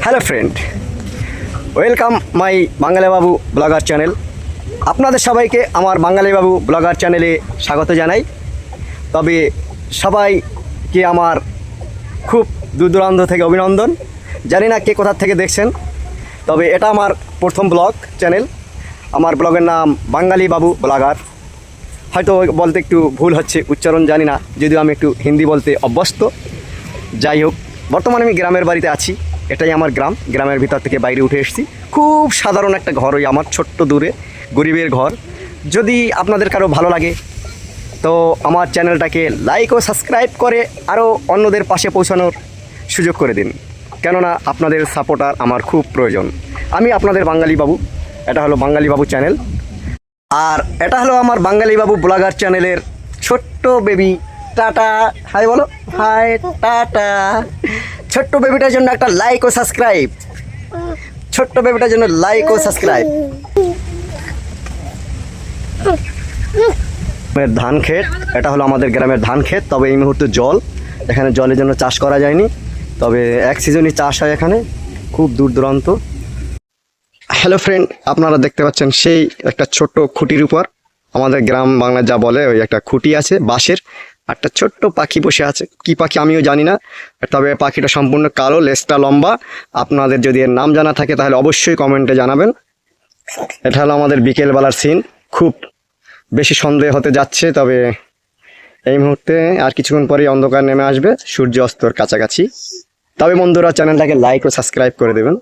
Hello friend, welcome my Bangali Babu blogger channel. আপনাদের সবাইকে আমার বাঙালি বাবু ব্লগার চ্যানেলে স্বাগত জানাই। তবে সবাইকে আমার খুব দূর দূরান্ত থেকে অভিনন্দন। জানি না কে কোথা থেকে দেখছেন, তবে এটা আমার প্রথম ব্লগ চ্যানেল। আমার ব্লগের নাম বাঙালি বাবু ব্লগার। হয়তো বলতে একটু ভুল হচ্ছে, উচ্চারণ জানি না, যদিও আমি একটু হিন্দি বলতে অভ্যস্ত। যাই হোক, বর্তমানে আমি গ্রামের বাড়িতে আছি। এটাই আমার গ্রাম। গ্রামের ভিতর থেকে বাইরে উঠে এসেছি। খুব সাধারণ একটা ঘর, ওই আমার ছোট্ট দূরে গরিবের ঘর। যদি আপনাদের কারো ভালো লাগে তো আমার চ্যানেলটাকে লাইক ও সাবস্ক্রাইব করে আরও অন্যদের পাশে পৌঁছানোর সুযোগ করে দিন, কেননা আপনাদের সাপোর্টার আমার খুব প্রয়োজন। আমি আপনাদের বাঙালি বাবু, এটা হলো বাঙালি বাবু চ্যানেল, আর এটা হলো আমার বাঙালি বাবু ব্লগার চ্যানেলের ছোট্ট বেবি। টাটা, হাই বলো, হাই টাটা। ছোট্ট বেবিটার জন্য একটা লাইক ও সাবস্ক্রাইব। ছোট্ট বেবিটার জন্য লাইক ও সাবস্ক্রাইব। ধান ক্ষেত, এটা হলো আমাদের গ্রামের ধান ক্ষেত। তবে এই মুহূর্তে জল, এখানে জলের জন্য চাষ করা যায়নি। তবে এক সিজনই চাষ হয় এখানে, খুব দূর দূরান্ত। হ্যালো ফ্রেন্ড, আপনারা দেখতে পাচ্ছেন সেই একটা ছোট্ট খুঁটির উপর আমাদের গ্রাম বাংলা যা বলে, ওই একটা খুঁটি আছে বাঁশের, একটা ছোট্ট পাখি বসে আছে। কি পাখি আমিও জানি না, তবে পাখিটা সম্পূর্ণ কালো, লেজটা লম্বা। আপনাদের যদি এর নাম জানা থাকে তাহলে অবশ্যই কমেন্টে জানাবেন। এটা হলো আমাদের বিকেলবেলার সিন। খুব বেশি সন্দেহ হতে যাচ্ছে, তবে এই মুহূর্তে আর কিছুক্ষণ পরেই অন্ধকার নেমে আসবে, সূর্য অস্তর কাছাকাছি। তবে বন্ধুরা, চ্যানেলটাকে লাইক ও সাবস্ক্রাইব করে দেবেন।